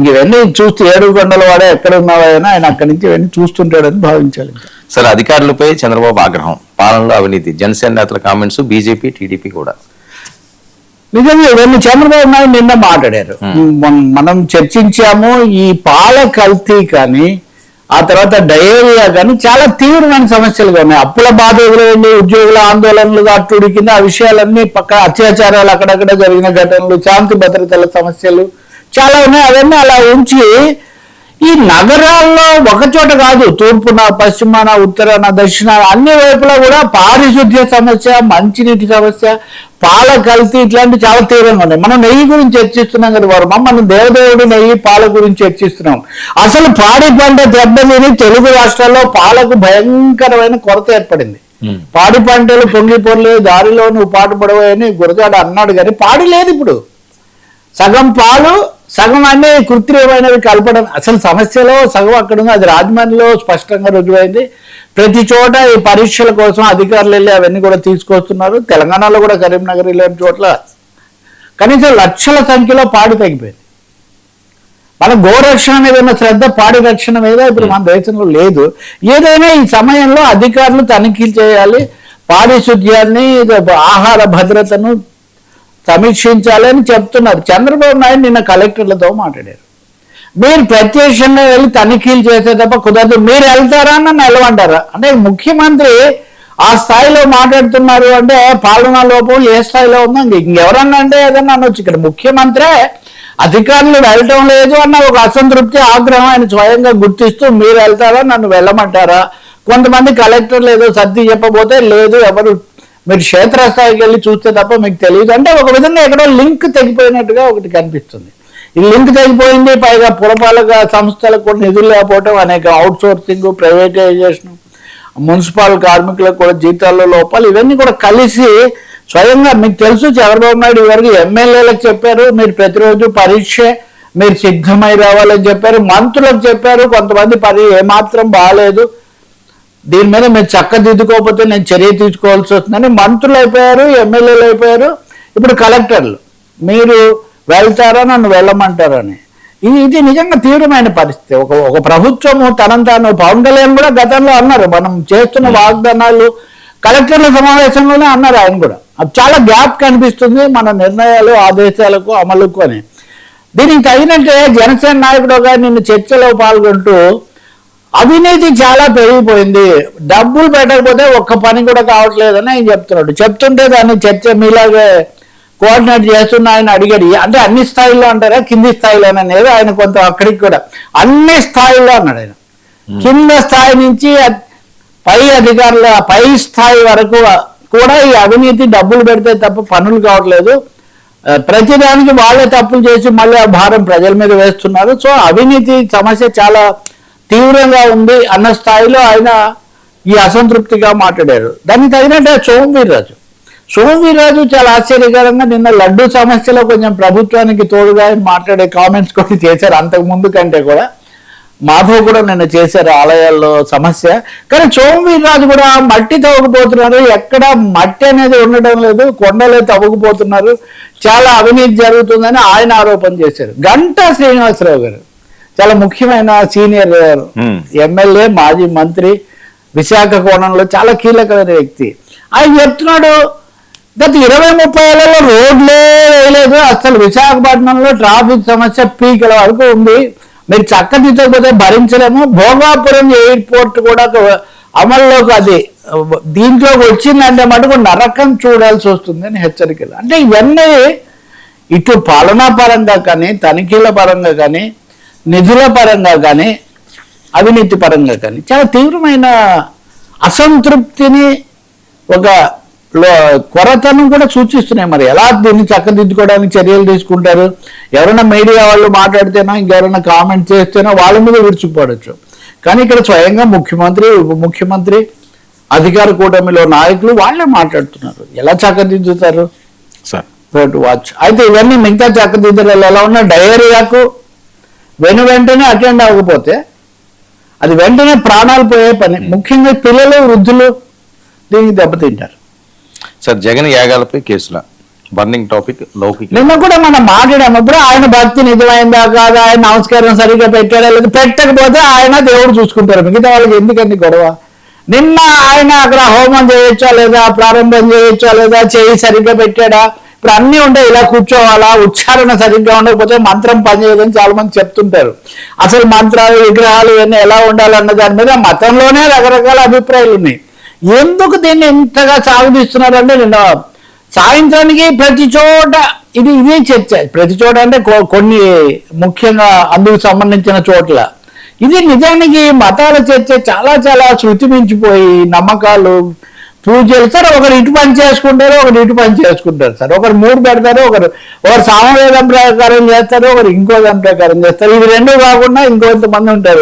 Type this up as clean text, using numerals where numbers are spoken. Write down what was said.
ఇవన్నీ చూస్తూ ఏడుకొండల వాడే ఎక్కడ ఉన్నావైనా ఆయన అక్కడి నుంచి ఇవన్నీ చూస్తుంటాడని భావించాలి. సరే, అధికారులపై చంద్రబాబు ఆగ్రహం, పాలనలో అవినీతి, జనసేన నేతల కామెంట్స్, బీజేపీ టీడీపీ కూడా. నిజంగా ఇవన్నీ చంద్రబాబు నాయుడు నిన్న మాట్లాడారు. మనం చర్చించాము. ఈ పాల కల్తీ కానీ ఆ తర్వాత డయేరియా కానీ చాలా తీవ్రమైన సమస్యలుగా ఉన్నాయి. అప్పుల బాధ ఎదురైంది, ఉద్యోగుల ఆందోళనలు అట్టుడి కింద ఆ విషయాలన్నీ పక్క అత్యాచారాలు అక్కడక్కడ జరిగిన ఘటనలు, శాంతి భద్రతల సమస్యలు చాలా ఉన్నాయి. అవన్నీ అలా ఉంచి ఈ నగరాల్లో ఒకచోట కాదు, తూర్పున, పశ్చిమాన, ఉత్తరాన, దక్షిణాన అన్ని వైపులా కూడా పారిశుద్ధ్య సమస్య, మంచినీటి సమస్య, పాల కల్తీ ఇట్లాంటి చాలా తీవ్రంగా ఉన్నాయి. మనం నెయ్యి గురించి చర్చిస్తున్నాం కదా వర్మ, మనం దేవదేవుడి నెయ్యి పాల గురించి చర్చిస్తున్నాం. అసలు పాడి పంట దెబ్బతిని తెలుగు రాష్ట్రాల్లో పాలకు భయంకరమైన కొరత ఏర్పడింది. పాడి పంటలు పొంగి పొరలే దారిలో నువ్వు పాటు పడవని గురజాడ అన్నాడు, కానీ పాడి లేదు ఇప్పుడు. సగం పాలు సగం అన్నీ కృత్రిమైనవి కలపడం. అసలు సమస్యలో సగం అక్కడ ఉంది. అది రాజమండ్రిలో స్పష్టంగా రుజువైంది. ప్రతి చోట ఈ పరీక్షల కోసం అధికారులు వెళ్ళి అవన్నీ కూడా తీసుకొస్తున్నారు. తెలంగాణలో కూడా కరీంనగర్ ఇలాంటి చోట్ల కనీసం లక్షల సంఖ్యలో పాడి తగ్గిపోయింది. మన గోరక్షణ మీద ఉన్న శ్రద్ధ పాడి రక్షణ మీద ఇప్పుడు మన దేశంలో లేదు. ఏదైనా ఈ సమయంలో అధికారులు తనిఖీలు చేయాలి, పారిశుద్ధ్యాన్ని, ఆహార భద్రతను సమీక్షించాలని చెప్తున్నారు. చంద్రబాబు నాయుడు నిన్న కలెక్టర్లతో మాట్లాడారు. మీరు ప్రత్యక్షంగా వెళ్ళి తనిఖీలు చేసే తప్ప కుదరదు, మీరు వెళ్తారా నన్ను వెళ్ళమంటారా అంటే ముఖ్యమంత్రి ఆ స్థాయిలో మాట్లాడుతున్నారు అంటే పాలనా లోపం ఏ స్థాయిలో ఉందో ఇంకెవరన్నా అంటే ఏదన్నా అనొచ్చు. ఇక్కడ ముఖ్యమంత్రే అధికారులు వెళ్ళటం లేదు అన్న ఒక అసంతృప్తి, ఆగ్రహం ఆయన స్వయంగా గుర్తిస్తూ మీరు వెళ్తారా నన్ను వెళ్ళమంటారా. కొంతమంది కలెక్టర్లు ఏదో సర్ది చెప్పబోతే లేదు, ఎవరు మీరు క్షేత్రస్థాయికి వెళ్ళి చూస్తే తప్ప మీకు తెలియదు అంటే ఒక విధంగా ఎక్కడో లింక్ తెగిపోయినట్టుగా ఒకటి కనిపిస్తుంది. ఈ లింక్ తెగిపోయింది. పైగా పురపాలక సంస్థలకు కూడా నిధులు లేకపోవటం, అనేక అవుట్ సోర్సింగ్, ప్రైవేటైజేషన్, మున్సిపల్ కార్మికులకు కూడా జీతాల్లో లోపాలు, ఇవన్నీ కూడా కలిసి స్వయంగా మీకు తెలుసు చంద్రబాబు నాయుడు వరకు ఎమ్మెల్యేలకు చెప్పారు మీరు ప్రతిరోజు పరీక్ష మీరు సిద్ధమై రావాలని చెప్పారు. మంత్రులకు చెప్పారు కొంతమంది ఏమాత్రం బాగాలేదు, దీని మీద మీరు చక్కదిద్దుకోకపోతే నేను చర్య తీసుకోవాల్సి వస్తుందని. మంత్రులు అయిపోయారు, ఎమ్మెల్యేలు అయిపోయారు, ఇప్పుడు కలెక్టర్లు. మీరు వెళ్తారా నన్ను వెళ్ళమంటారని. ఇది నిజంగా తీవ్రమైన పరిస్థితి. ఒక ప్రభుత్వము తాను పవన్ కళ్యాణ్ కూడా గతంలో అన్నారు, మనం చేస్తున్న వాగ్దానాలు కలెక్టర్ల సమావేశంలోనే అన్నారు ఆయన కూడా. అది చాలా గ్యాప్ కనిపిస్తుంది మన నిర్ణయాలు, ఆదేశాలకు, అమలుకు అని. దీనికి తగినట్టే జనసేన నాయకుడుగా నిన్ను చర్చలో పాల్గొంటూ అవినీతి చాలా పెరిగిపోయింది, డబ్బులు పెట్టకపోతే ఒక్క పని కూడా కావట్లేదని ఆయన చెప్తున్నాడు. చెప్తుంటే దాన్ని చర్చ మీలాగే కోఆర్డినేట్ చేస్తున్న ఆయన అడిగాడు, అంటే అన్ని స్థాయిలో అంటారా కింది స్థాయిలోననేది ఆయన కొంత అక్కడికి కూడా అన్ని స్థాయిలో అన్నాడు ఆయన. కింద స్థాయి నుంచి పై అధికారుల పై స్థాయి వరకు కూడా ఈ అవినీతి డబ్బులు పెడితే తప్ప పనులు కావట్లేదు, ప్రతిదానికి వాళ్ళే తప్పులు చేసి మళ్ళీ ఆ భారం ప్రజల మీద వేస్తున్నారు. సో అవినీతి సమస్య చాలా తీవ్రంగా ఉంది అన్న స్థాయిలో ఆయన ఈ అసంతృప్తిగా మాట్లాడారు. దానికి తగినట్టు సోమవీర్రాజు చాలా ఆశ్చర్యకరంగా నిన్న లడ్డు సమస్యలో కొంచెం ప్రభుత్వానికి తోడుగా మాట్లాడే కామెంట్స్ కూడా చేశారు. అంతకు ముందు కంటే కూడా మాధవ్ కూడా నిన్న చేశారు ఆలయాల్లో సమస్య. కానీ సోమవీర్రాజు కూడా మట్టి తవ్వకపోతున్నారు, ఎక్కడ మట్టి అనేది ఉండడం లేదు, కొండలే తవ్వకపోతున్నారు, చాలా అవినీతి జరుగుతుందని ఆయన ఆరోపణ చేశారు. గంటా శ్రీనివాసరావు గారు చాలా ముఖ్యమైన సీనియర్ ఎమ్మెల్యే, మాజీ మంత్రి, విశాఖ కోణంలో చాలా కీలకమైన వ్యక్తి. ఆయన చెప్తున్నాడు గత 20-30 ఏళ్లలో రోడ్లే వేయలేదు, అసలు విశాఖపట్నంలో ట్రాఫిక్ సమస్య పీకల వరకు ఉంది, మీరు చక్కదిద్దకపోతే భరించలేము, భోగాపురం ఎయిర్పోర్ట్ కూడా అమల్లోకి అది దీంట్లోకి వచ్చిందంటే మటుకు నరకం చూడాల్సి వస్తుంది అని హెచ్చరికలు. అంటే ఇవన్నీ ఇటు పాలనా పరంగా కానీ, తనిఖీల పరంగా కానీ, నిధుల పరంగా కానీ, అవినీతి పరంగా కానీ చాలా తీవ్రమైన అసంతృప్తిని, ఒక కొరతను కూడా సూచిస్తున్నాయి. మరి ఎలా దీన్ని చక్కదిద్దుకోవడానికి చర్యలు తీసుకుంటారు? ఎవరైనా మీడియా వాళ్ళు మాట్లాడితేనో, ఇంకెవరైనా కామెంట్ చేస్తేనో వాళ్ళ మీద విరుచుకుపడచ్చు. కానీ ఇక్కడ స్వయంగా ముఖ్యమంత్రి, ఉప ముఖ్యమంత్రి, అధికార కూటమిలో నాయకులు వాళ్ళే మాట్లాడుతున్నారు. ఎలా చక్కదిద్దుతారు సార్ వాచ్. అయితే ఇవన్నీ మిగతా చక్కదిద్దలు ఎలా ఉన్నా డయేరియాకు వెంటనే అటెండ్ అవ్వకపోతే అది వెంటనే ప్రాణాలు పోయే పని. ముఖ్యంగా పిల్లలు, వృద్ధులు దీనికి దెబ్బతింటారు. సార్, జగన్ యాగాలపై కేసుల బర్నింగ్ టాపిక్ లౌకిక. నిన్న కూడా మనం మాట్లాడినప్పుడు ఆయన భక్తి నిజమైందా కాదా, ఆయన నమస్కారం సరిగ్గా పెట్టాడా లేదు, పెట్టకపోతే ఆయన దేవుడు చూసుకుంటారు, మిగతా వాళ్ళకి ఎందుకండి గొడవ. నిన్న ఆయన అక్కడ హోమం చేయొచ్చా లేదా, ప్రారంభం చేయొచ్చా లేదా, చేయి సరిగ్గా పెట్టాడా, ఇప్పుడు అన్నీ ఉంటాయి, ఇలా కూర్చోవాలా, ఉచ్చారణ సరిగ్గా ఉండకపోతే మంత్రం పనిచేయదని చాలా మంది చెప్తుంటారు. అసలు మంత్రాలు విగ్రహాలు ఇవన్నీ ఎలా ఉండాలన్న దాని మీద మతంలోనే రకరకాల అభిప్రాయాలు ఉన్నాయి. ఎందుకు దీన్ని ఇంతగా సాగుతీస్తున్నారంటే, నిన్న సాయంత్రానికి ప్రతి చోట ఇదే చర్చ. ప్రతి చోట అంటే కొన్ని ముఖ్యంగా అందుకు సంబంధించిన చోట్ల ఇది నిజానికి మతాల చర్చ చాలా చాలా శృతి మించిపోయి నమ్మకాలు, పూజలు. సార్ ఒకరు ఇటు పని చేసుకుంటారు, ఒకరు ఇటు పని చేసుకుంటారు సార్. ఒకరు మూడు పెడతారు, ఒకరు సామవేదం ప్రకారం చేస్తారు, ఒకరు ఇంకో దాని ప్రకారం చేస్తారు. ఇవి రెండు కాకుండా ఇంకొంతమంది ఉంటారు.